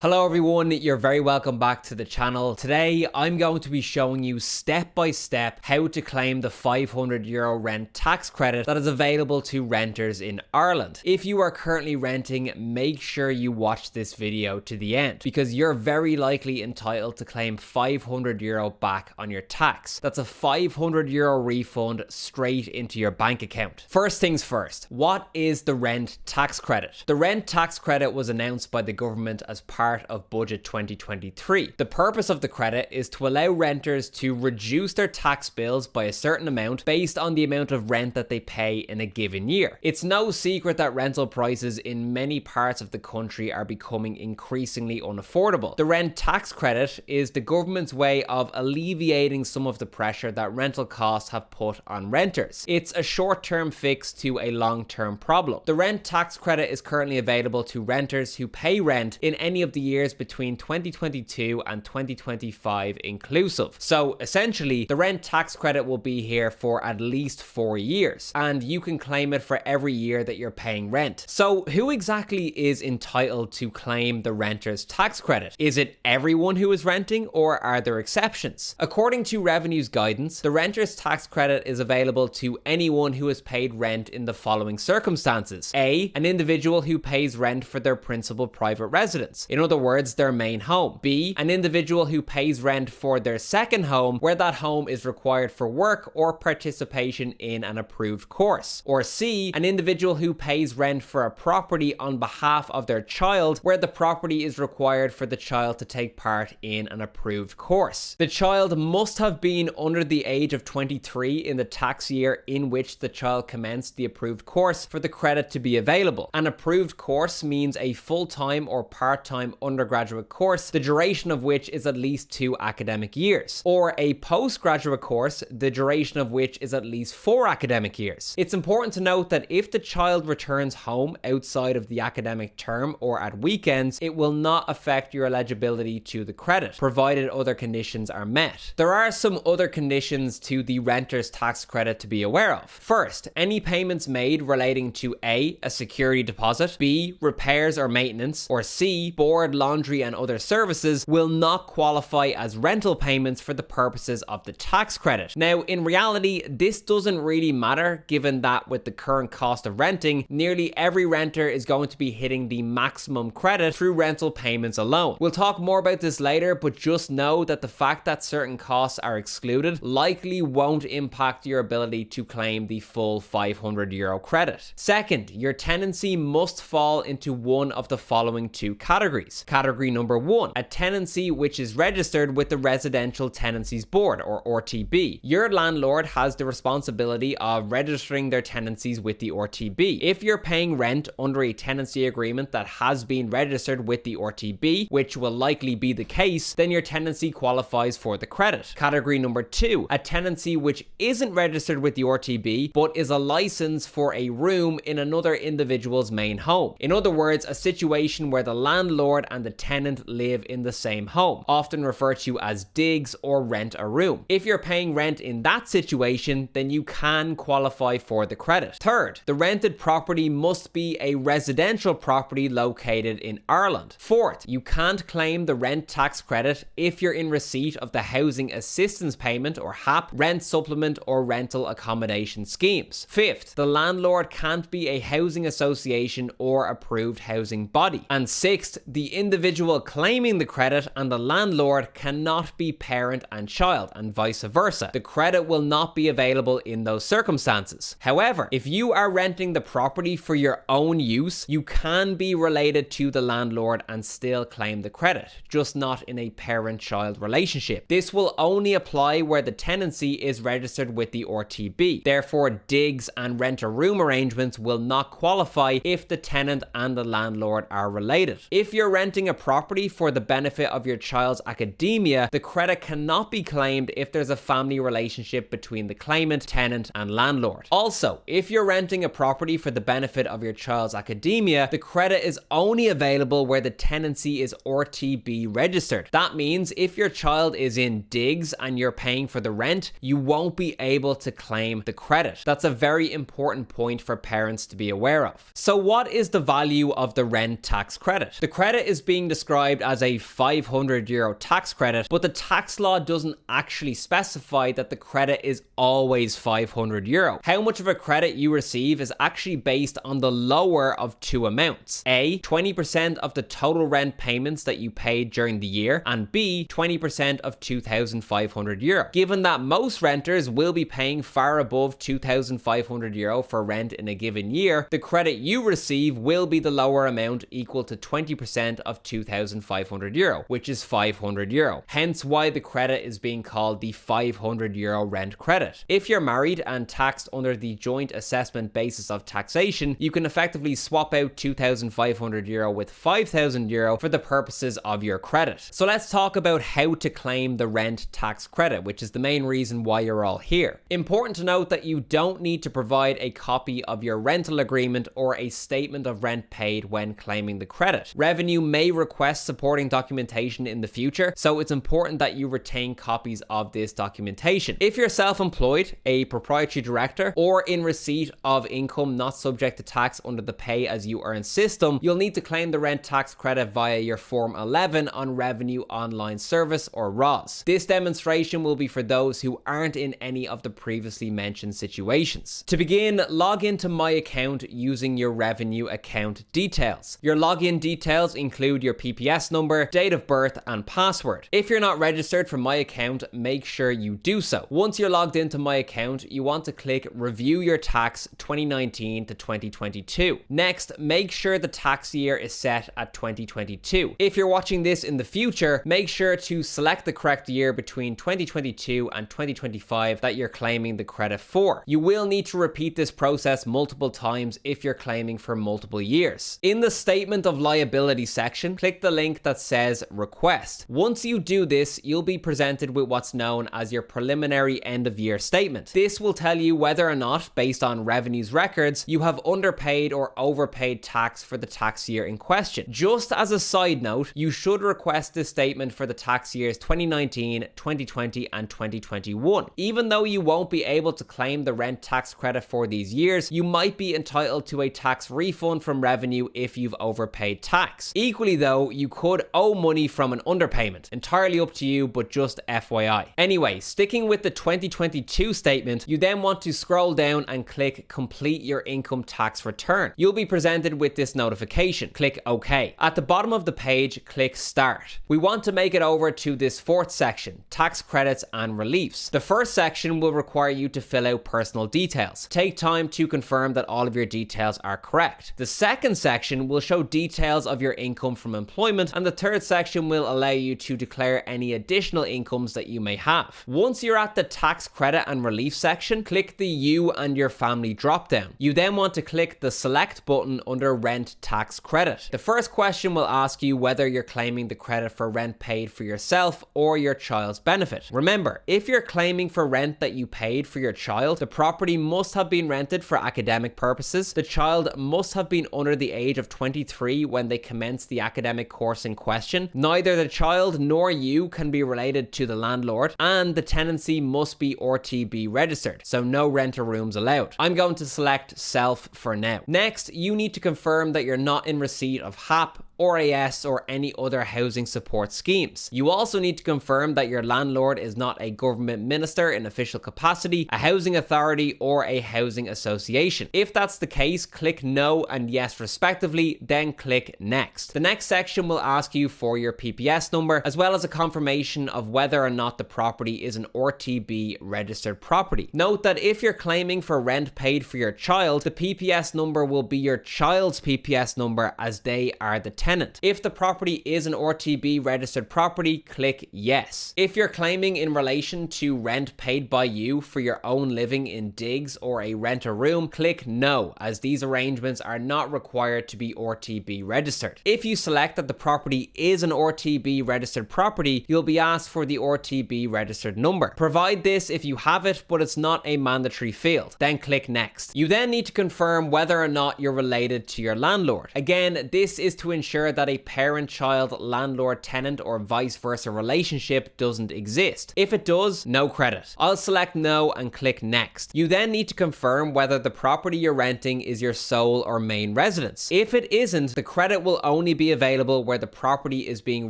Hello everyone, you're very welcome back to the channel. Today I'm going to be showing you step by step how to claim the €500 rent tax credit that is available to renters in Ireland. If you are currently renting, make sure you watch this video to the end because you're very likely entitled to claim €500 back on your tax. That's a €500 refund straight into your bank account. First things first, what is the rent tax credit? The rent tax credit was announced by the government as part of Budget 2023. The purpose of the credit is to allow renters to reduce their tax bills by a certain amount based on the amount of rent that they pay in a given year. It's no secret that rental prices in many parts of the country are becoming increasingly unaffordable. The rent tax credit is the government's way of alleviating some of the pressure that rental costs have put on renters. It's a short-term fix to a long-term problem. The rent tax credit is currently available to renters who pay rent in any of the years between 2022 and 2025 inclusive. So essentially, the rent tax credit will be here for at least 4 years, and you can claim it for every year that you're paying rent. So who exactly is entitled to claim the renter's tax credit? Is it everyone who is renting, or are there exceptions? According to Revenue's guidance, the renter's tax credit is available to anyone who has paid rent in the following circumstances. A, an individual who pays rent for their principal private residence. In other words, their main home. B, an individual who pays rent for their second home where that home is required for work or participation in an approved course. Or C, an individual who pays rent for a property on behalf of their child where the property is required for the child to take part in an approved course. The child must have been under the age of 23 in the tax year in which the child commenced the approved course for the credit to be available. An approved course means a full-time or part-time undergraduate course, the duration of which is at least 2 academic years, or a postgraduate course, the duration of which is at least 4 academic years. It's important to note that if the child returns home outside of the academic term or at weekends, it will not affect your eligibility to the credit, provided other conditions are met. There are some other conditions to the renter's tax credit to be aware of. First, any payments made relating to A, a security deposit, B, repairs or maintenance, or C, board, laundry and other services will not qualify as rental payments for the purposes of the tax credit. Now, in reality, this doesn't really matter given that with the current cost of renting, nearly every renter is going to be hitting the maximum credit through rental payments alone. We'll talk more about this later, but just know that the fact that certain costs are excluded likely won't impact your ability to claim the full €500 credit. Second, your tenancy must fall into one of the following 2 categories. Category number 1, a tenancy which is registered with the Residential Tenancies Board, or RTB. Your landlord has the responsibility of registering their tenancies with the RTB. If you're paying rent under a tenancy agreement that has been registered with the RTB, which will likely be the case, then your tenancy qualifies for the credit. Category number 2, a tenancy which isn't registered with the RTB, but is a license for a room in another individual's main home. In other words, a situation where the landlord and the tenant live in the same home, often referred to as digs or rent a room. If you're paying rent in that situation, then you can qualify for the credit. Third, the rented property must be a residential property located in Ireland. Fourth, you can't claim the rent tax credit if you're in receipt of the Housing Assistance Payment or HAP, rent supplement or rental accommodation schemes. Fifth, the landlord can't be a housing association or approved housing body. And sixth, the individual claiming the credit and the landlord cannot be parent and child, and vice versa. The credit will not be available in those circumstances. However, if you are renting the property for your own use, you can be related to the landlord and still claim the credit, just not in a parent-child relationship. This will only apply where the tenancy is registered with the RTB. Therefore, digs and rent-a-room arrangements will not qualify if the tenant and the landlord are related. If you're renting a property for the benefit of your child's academia, the credit cannot be claimed if there's a family relationship between the claimant, tenant, and landlord. Also, if you're renting a property for the benefit of your child's academia, the credit is only available where the tenancy is RTB registered. That means if your child is in digs and you're paying for the rent, you won't be able to claim the credit. That's a very important point for parents to be aware of. So what is the value of the rent tax credit? The credit is is being described as a €500 tax credit, but the tax law doesn't actually specify that the credit is always €500. How much of a credit you receive is actually based on the lower of two amounts. A, 20% of the total rent payments that you paid during the year, and B, 20% of €2,500. Given that most renters will be paying far above €2,500 for rent in a given year, the credit you receive will be the lower amount, equal to 20% of €2,500, which is €500. Hence why the credit is being called the €500 rent credit. If you're married and taxed under the joint assessment basis of taxation, you can effectively swap out €2,500 with €5,000 for the purposes of your credit. So let's talk about how to claim the rent tax credit, which is the main reason why you're all here. Important to note that you don't need to provide a copy of your rental agreement or a statement of rent paid when claiming the credit. Revenue may request supporting documentation in the future, so it's important that you retain copies of this documentation. If you're self-employed, a proprietary director, or in receipt of income not subject to tax under the pay as you earn system, you'll need to claim the rent tax credit via your Form 11 on Revenue Online Service, or ROS. This demonstration will be for those who aren't in any of the previously mentioned situations. To begin, log into My Account using your revenue account details. Your login details include your PPS number, date of birth, and password. If you're not registered for My Account, make sure you do so. Once you're logged into My Account, you want to click Review Your Tax 2019 to 2022. Next, make sure the tax year is set at 2022. If you're watching this in the future, make sure to select the correct year between 2022 and 2025 that you're claiming the credit for. You will need to repeat this process multiple times if you're claiming for multiple years. In the Statement of Liability section, click the link that says Request. Once you do this, you'll be presented with what's known as your preliminary end of year statement. This will tell you whether or not, based on revenues records, you have underpaid or overpaid tax for the tax year in question. Just as a side note, you should request this statement for the tax years 2019, 2020, and 2021. Even though you won't be able to claim the rent tax credit for these years, you might be entitled to a tax refund from revenue if you've overpaid tax. Equally though, you could owe money from an underpayment. Entirely up to you, but just FYI. Anyway, sticking with the 2022 statement, you then want to scroll down and click Complete Your Income Tax Return. You'll be presented with this notification. Click OK. At the bottom of the page, click Start. We want to make it over to this fourth section, Tax Credits and Reliefs. The first section will require you to fill out personal details. Take time to confirm that all of your details are correct. The second section will show details of your income from employment, and the third section will allow you to declare any additional incomes that you may have. Once you're at the Tax Credit and Relief section, click the You and Your Family drop-down. You then want to click the Select button under Rent Tax Credit. The first question will ask you whether you're claiming the credit for rent paid for yourself or your child's benefit. Remember, if you're claiming for rent that you paid for your child, the property must have been rented for academic purposes, the child must have been under the age of 23 when they commenced the academic course in question, neither the child nor you can be related to the landlord, and the tenancy must be RTB registered, so no renter rooms allowed. I'm going to select Self for now. Next, you need to confirm that you're not in receipt of HAP, RAS, or any other housing support schemes. You also need to confirm that your landlord is not a government minister in official capacity, a housing authority, or a housing association. If that's the case, click No and Yes respectively, then click Next. The next section will ask you for your PPS number, as well as a confirmation of whether or not the property is an RTB registered property. Note that if you're claiming for rent paid for your child, the PPS number will be your child's PPS number, as they are the tenant. If the property is an RTB registered property, click Yes. If you're claiming in relation to rent paid by you for your own living in digs or a renter room, click No, as these arrangements are not required to be RTB registered. If you select that the property is an RTB registered property, you'll be asked for the RTB registered number. Provide this if you have it, but it's not a mandatory field. Then click Next. You then need to confirm whether or not you're related to your landlord. Again, this is to ensure that a parent-child, landlord-tenant, or vice versa relationship doesn't exist. If it does, no credit. I'll select No and click Next. You then need to confirm whether the property you're renting is your sole or main residence. If it isn't, the credit will only be available where the property is being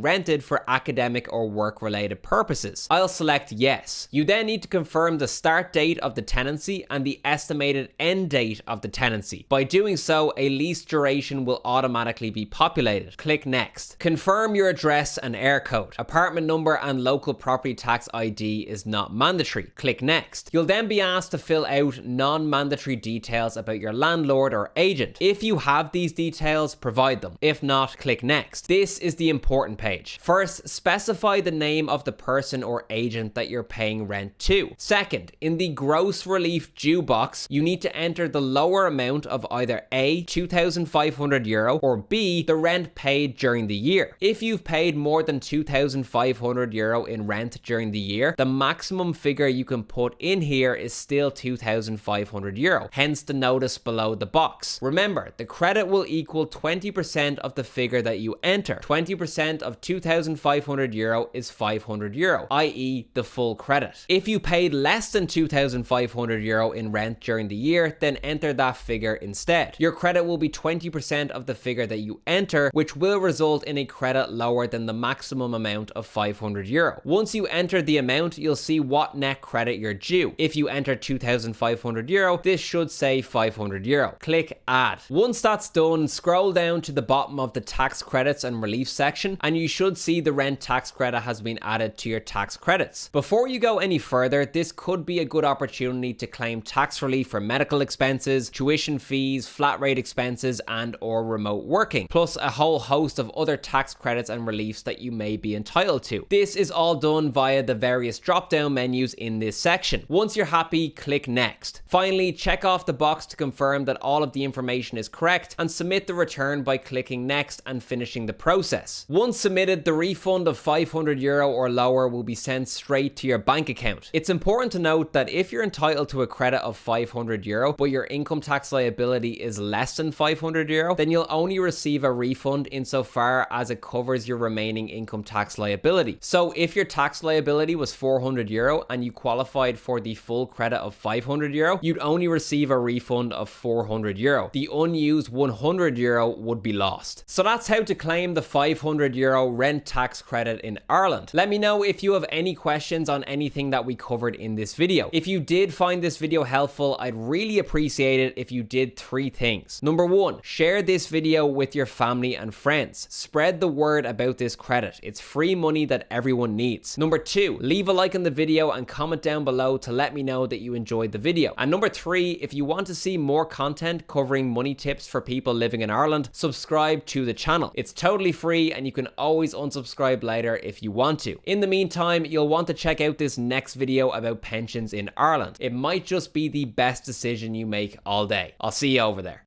rented for academic or work-related purposes. I'll select yes. You then need to confirm the start date of the tenancy and the estimated end date of the tenancy. By doing so, a lease duration will automatically be populated. Click next. Confirm your address and air code. Apartment number and local property tax ID is not mandatory. Click next. You'll then be asked to fill out non-mandatory details about your landlord or agent. If you have these details, provide them. If not, click next. This is the important page. First, specify the name of the person or agent that you're paying rent to. Second, in the gross relief due box, you need to enter the lower amount of either A, €2,500 or B, the rent paid during the year. If you've paid more than €2,500 in rent during the year, the maximum figure you can put in here is still €2,500, hence the notice below the box. Remember, the credit will equal 20% of the figure that you enter. 20% of €2,500 is €500, i.e. the full credit. If you paid less than €2,500 in rent during the year, then enter that figure instead. Your credit will be 20% of the figure that you enter, which will result in a credit lower than the maximum amount of €500. Once you enter the amount, you'll see what net credit you're due. If you enter €2,500, this should say €500. Click add. Once that's done, scroll down to the bottom of the tax credits and relief section, and you should see the rent tax credit has been added to your tax credits. Before you go any further, this could be a good opportunity to claim tax relief for medical expenses, tuition fees, flat rate expenses, and or remote working, plus a whole host of other tax credits and reliefs that you may be entitled to. This is all done via the various drop-down menus in this section. Once you're happy, click next. Finally, check off the box to confirm that all of the information is correct and submit the return by clicking next and finishing the process. Once submitted, the refund of €500 or lower will be sent straight to your bank account. It's important to note that if you're entitled to a credit of €500 but your income tax liability is less than €500, then you'll only receive a refund insofar as it covers your remaining income tax liability. So if your tax liability was €400 and you qualified for the full credit of €500, you'd only receive a refund of €400. The unused €100 would be lost. So that's how to claim the €500 rent tax credit in Ireland. Let me know if you have any questions on anything that we covered in this video. If you did find this video helpful, I'd really appreciate it if you did 3 things. Number 1, share this video with your family and friends. Spread the word about this credit. It's free money that everyone needs. Number 2, leave a like on the video and comment down below to let me know that you enjoyed the video. And number 3, if you want to see more content covering money tips for people living in Ireland, subscribe to the channel. It's totally free and you can always unsubscribe later if you want to. In the meantime, you'll want to check out this next video about pensions in Ireland. It might just be the best decision you make all day. I'll see you over there.